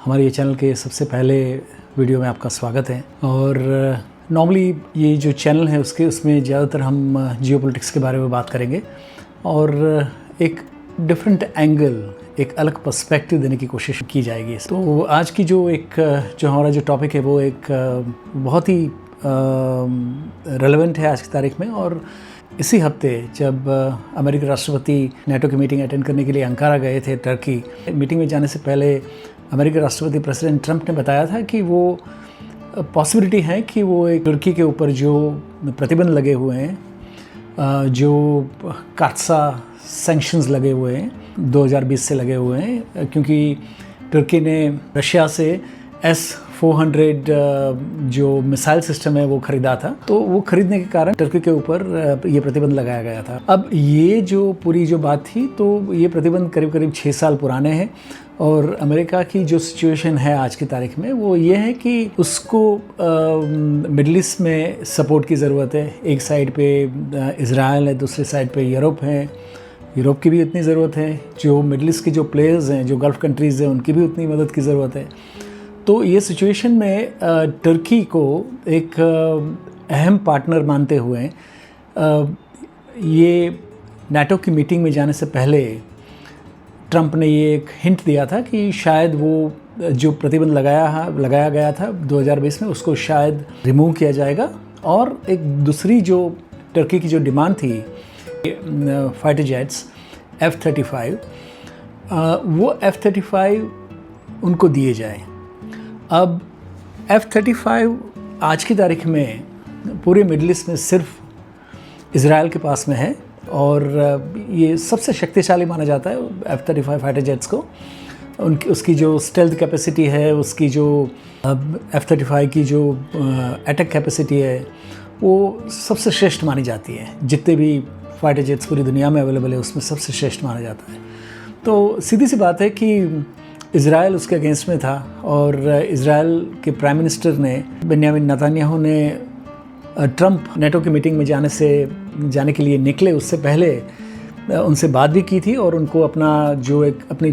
हमारे ये चैनल के सबसे पहले वीडियो में आपका स्वागत है। और नॉर्मली ये जो चैनल है उसमें ज़्यादातर हम जियोपॉलिटिक्स के बारे में बात करेंगे और एक डिफरेंट एंगल, एक अलग पर्सपेक्टिव देने की कोशिश की जाएगी। तो आज की जो हमारा जो टॉपिक है वो एक बहुत ही रेलेवेंट है आज की तारीख में। और इसी हफ्ते जब अमेरिकी राष्ट्रपति नेटो की मीटिंग अटेंड करने के लिए अंकारा गए थे टर्की, मीटिंग में जाने से पहले अमेरिकी राष्ट्रपति प्रेसिडेंट ट्रंप ने बताया था कि वो पॉसिबिलिटी है कि वो एक तुर्की के ऊपर जो प्रतिबंध लगे हुए हैं, जो काटसा सैंक्शंस लगे हुए हैं 2020 से लगे हुए हैं, क्योंकि तुर्की ने रशिया से S-400 जो मिसाइल सिस्टम है वो ख़रीदा था, तो वो ख़रीदने के कारण तुर्की के ऊपर ये प्रतिबंध लगाया गया था। अब ये जो पूरी जो बात थी, तो ये प्रतिबंध करीब 6 साल पुराने हैं। और अमेरिका की जो सिचुएशन है आज की तारीख में वो ये है कि उसको मिडल ईस्ट में सपोर्ट की ज़रूरत है। एक साइड पे इज़राइल है, दूसरी साइड पे यूरोप है। यूरोप की भी इतनी ज़रूरत है, जो मिडल ईस्ट के जो प्लेयर्स हैं, जो गल्फ़ कंट्रीज़ हैं, उनकी भी उतनी मदद की ज़रूरत है। तो ये सिचुएशन में तुर्की को एक अहम पार्टनर मानते हुए ये नाटो की मीटिंग में जाने से पहले ट्रंप ने ये एक हिंट दिया था कि शायद वो जो प्रतिबंध लगाया गया था 2020 में, उसको शायद रिमूव किया जाएगा। और एक दूसरी जो तुर्की की जो डिमांड थी फाइटर जेट्स F-35, वो F-35 उनको दिए जाए। अब F-35 आज की तारीख में पूरे मिडल ईस्ट में सिर्फ इज़राइल के पास में है और ये सबसे शक्तिशाली माना जाता है F-35 फाइटर जेट्स को। उसकी जो स्टेल्थ कैपेसिटी है, उसकी जो F-35 की जो अटैक कैपेसिटी है, वो सबसे श्रेष्ठ मानी जाती है। जितने भी फाइटर जेट्स पूरी दुनिया में अवेलेबल है उसमें सबसे श्रेष्ठ माना जाता है। तो सीधी सी बात है कि इज़राइल उसके अगेंस्ट में था और इज़राइल के प्राइम मिनिस्टर ने बेन्यामिन नेतन्याहू ने ट्रंप नेटो की मीटिंग में जाने के लिए निकले उससे पहले उनसे बात भी की थी और उनको अपनी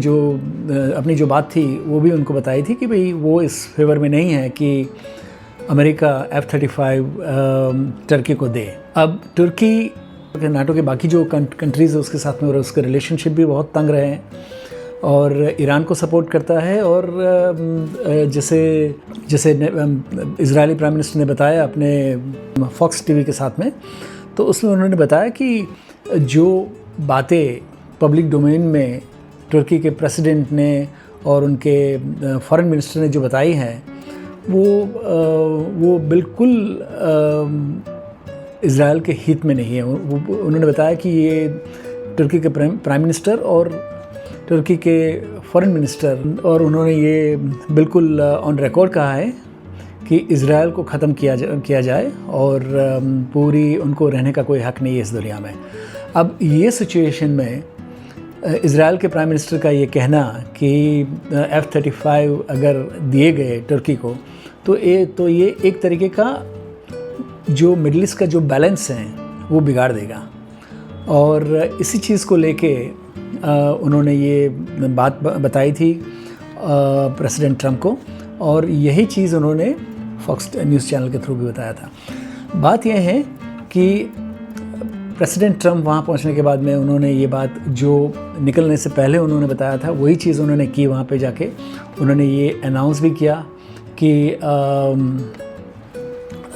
जो बात थी वो भी उनको बताई थी कि भाई वो इस फेवर में नहीं है कि अमेरिका F-35 तुर्की को दे। अब तुर्की नाटो के बाकी जो कंट्रीज़ है उसके साथ में और उसके रिलेशनशिप भी बहुत तंग रहे हैं और ईरान को सपोर्ट करता है। और जैसे इज़रायली प्राइम मिनिस्टर ने बताया अपने फॉक्स टीवी के साथ में, तो उसमें उन्होंने बताया कि जो बातें पब्लिक डोमेन में तुर्की के प्रेसिडेंट ने और उनके फॉरेन मिनिस्टर ने जो बताई हैं वो बिल्कुल इज़राइल के हित में नहीं है। उन्होंने बताया कि ये तुर्की के प्राइम मिनिस्टर और तुर्की के फॉरेन मिनिस्टर, और उन्होंने ये बिल्कुल ऑन रिकॉर्ड कहा है कि इज़राइल को ख़त्म किया जाए और पूरी उनको रहने का कोई हक़ नहीं है इस दुनिया में। अब ये सिचुएशन में इज़राइल के प्राइम मिनिस्टर का ये कहना कि F-35 अगर दिए गए तुर्की को, तो ये एक तरीके का जो मिडल ईस्ट का जो बैलेंस है वो बिगाड़ देगा। और इसी चीज़ को लेके उन्होंने ये बात बताई थी प्रेसिडेंट ट्रंप को, और यही चीज़ उन्होंने फॉक्स न्यूज़ चैनल के थ्रू भी बताया था। बात यह है कि प्रेसिडेंट ट्रंप वहाँ पहुँचने के बाद में उन्होंने ये बात जो निकलने से पहले उन्होंने बताया था वही चीज़ उन्होंने की। वहाँ पे जाके उन्होंने ये अनाउंस भी किया कि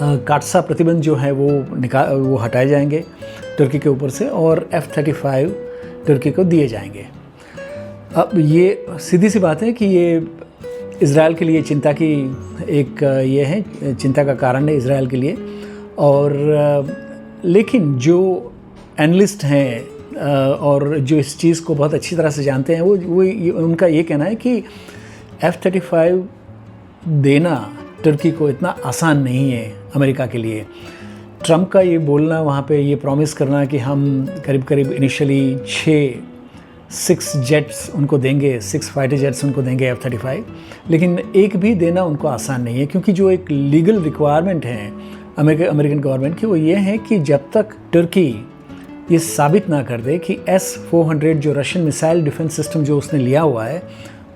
काटसा प्रतिबंध जो है वो हटाए जाएंगे तुर्की के ऊपर से और F-35 तुर्की को दिए जाएंगे। अब ये सीधी सी बात है कि ये इज़राइल के लिए चिंता की चिंता का कारण है इज़राइल के लिए। और लेकिन जो एनालिस्ट हैं और जो इस चीज़ को बहुत अच्छी तरह से जानते हैं उनका ये कहना है कि F-35 देना तुर्की को इतना आसान नहीं है अमेरिका के लिए। ट्रंप का ये बोलना, वहाँ पे ये प्रॉमिस करना कि हम करीब इनिशियली 6 जेट्स उनको देंगे, 6 फाइटर जेट्स उनको देंगे F-35, लेकिन एक भी देना उनको आसान नहीं है, क्योंकि जो एक लीगल रिक्वायरमेंट है अमेरिकन गवर्नमेंट की वो ये है कि जब तक तुर्की ये साबित ना कर दे कि S-400 जो रशियन मिसाइल डिफेंस सिस्टम जो उसने लिया हुआ है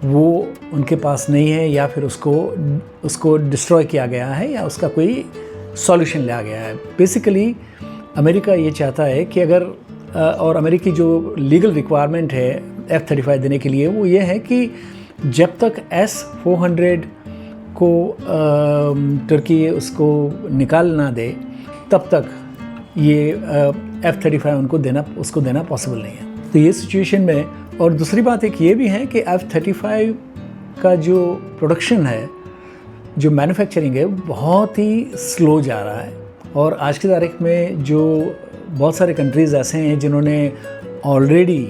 वो उनके पास नहीं है, या फिर उसको डिस्ट्रॉय किया गया है, या उसका कोई सॉल्यूशन लिया गया है। बेसिकली अमेरिका ये चाहता है कि अगर और अमेरिकी जो लीगल रिक्वायरमेंट है F-35 देने के लिए वो ये है कि जब तक S-400 को तुर्की उसको निकाल ना दे तब तक ये F-35 उसको देना पॉसिबल नहीं है। तो ये सिचुएशन में, और दूसरी बात एक ये भी है कि F-35 का जो प्रोडक्शन है, जो मैन्युफैक्चरिंग है, बहुत ही स्लो जा रहा है। और आज की तारीख में जो बहुत सारे कंट्रीज़ ऐसे हैं जिन्होंने ऑलरेडी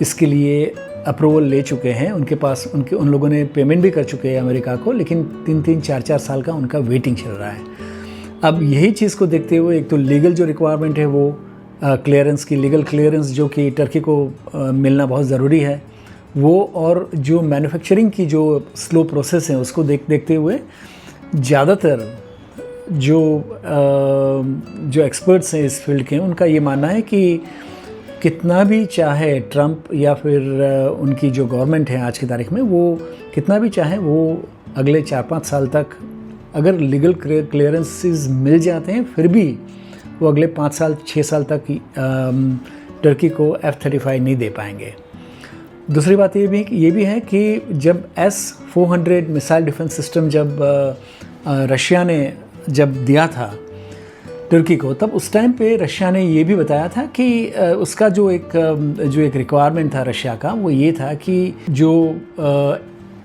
इसके लिए अप्रूवल ले चुके हैं, उनके पास उन लोगों ने पेमेंट भी कर चुके हैं अमेरिका को, लेकिन 3-3, 4-4 साल का उनका वेटिंग चल रहा है। अब यही चीज़ को देखते हुए एक तो लीगल जो रिक्वायरमेंट है वो क्लियरेंस की, लीगल क्लियरेंस जो कि टर्की को मिलना बहुत ज़रूरी है वो, और जो मैन्युफैक्चरिंग की जो स्लो प्रोसेस है उसको देखते हुए ज़्यादातर जो एक्सपर्ट्स हैं इस फील्ड के, उनका ये मानना है कि कितना भी चाहे ट्रंप या फिर उनकी जो गवर्नमेंट है आज की तारीख में, वो कितना भी चाहे वो अगले 4-5 साल तक अगर लीगल क्लियरेंसेस मिल जाते हैं, फिर भी वो अगले 5 साल 6 साल तक टर्की को F-35 नहीं दे पाएंगे। दूसरी बात ये भी है कि जब S-400 मिसाइल डिफेंस सिस्टम जब रशिया ने दिया था तुर्की को, तब उस टाइम पे रशिया ने ये भी बताया था कि उसका जो एक रिक्वायरमेंट था रशिया का, वो ये था कि जो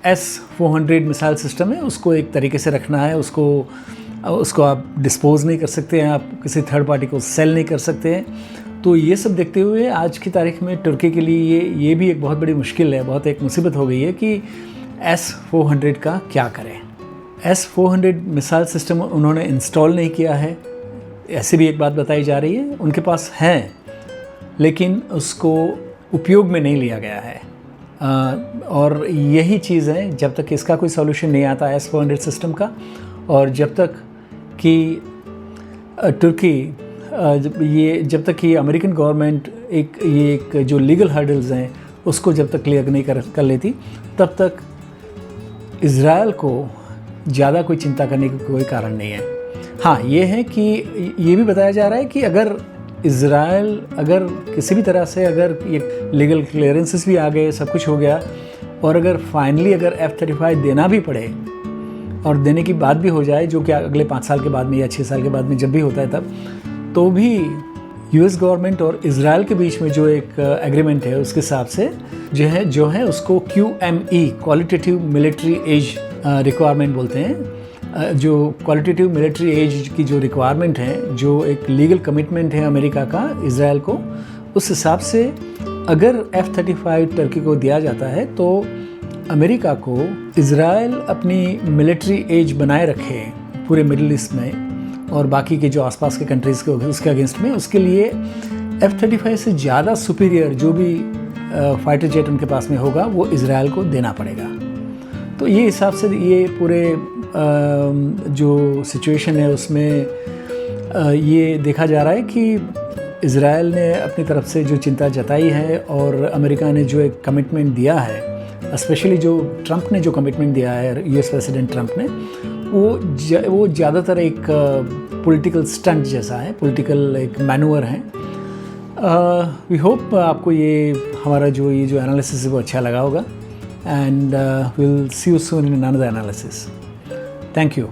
S-400 मिसाइल सिस्टम है उसको एक तरीके से रखना है, उसको आप डिस्पोज नहीं कर सकते हैं, आप किसी थर्ड पार्टी को सेल नहीं कर सकते हैं। तो ये सब देखते हुए आज की तारीख में तुर्की के लिए ये भी एक बहुत बड़ी मुश्किल है, बहुत एक मुसीबत हो गई है कि S-400 का क्या करें। S-400 मिसाइल सिस्टम उन्होंने इंस्टॉल नहीं किया है, ऐसी भी एक बात बताई जा रही है। उनके पास है लेकिन उसको उपयोग में नहीं लिया गया है। और यही चीज़ है, जब तक इसका कोई सॉल्यूशन नहीं आता S-400 सिस्टम का, और जब तक कि तुर्की जब तक कि अमेरिकन गवर्नमेंट एक जो लीगल हर्डल्स हैं उसको जब तक क्लियर नहीं कर लेती, तब तक इज़राइल को ज़्यादा कोई चिंता करने की कोई कारण नहीं है। हाँ, ये है कि ये भी बताया जा रहा है कि अगर इज़राइल अगर किसी भी तरह से अगर ये लीगल क्लियरेंसेस भी आ गए, सब कुछ हो गया, और अगर फाइनली अगर F-35 देना भी पड़े और देने की बात भी हो जाए, जो कि अगले 5 साल के बाद में या 6 साल के बाद में जब भी होता है तब, तो भी US गवर्नमेंट और इज़राइल के बीच में जो एक एग्रीमेंट है उसके हिसाब से जो है उसको QME qualitative military age requirement बोलते हैं। जो क्वालिटेटिव मिलिट्री एज की जो रिक्वायरमेंट है, जो एक लीगल कमिटमेंट है अमेरिका का इज़राइल को, उस हिसाब से अगर F-35 टर्की को दिया जाता है तो अमेरिका को इज़राइल अपनी मिलिट्री एज बनाए रखे पूरे मिडिल ईस्ट में और बाकी के जो आसपास के कंट्रीज़ के उसके अगेंस्ट में, उसके लिए F-35 से ज़्यादा सुपीरियर जो भी फाइटर जेट उनके पास में होगा वो इज़राइल को देना पड़ेगा। तो ये हिसाब से ये पूरे जो सिचुएशन है उसमें ये देखा जा रहा है कि इज़राइल ने अपनी तरफ से जो चिंता जताई है और अमेरिका ने जो एक कमिटमेंट दिया है, स्पेशली जो ट्रंप ने जो कमिटमेंट दिया है, US प्रेसिडेंट ट्रंप ने, वो ज़्यादातर एक पॉलिटिकल स्टंट जैसा है, पॉलिटिकल एक मैनूवर है। वी होप आपको ये हमारा जो एनालिसिस है वो अच्छा लगा होगा, and will see you soon in another analysis. Thank you.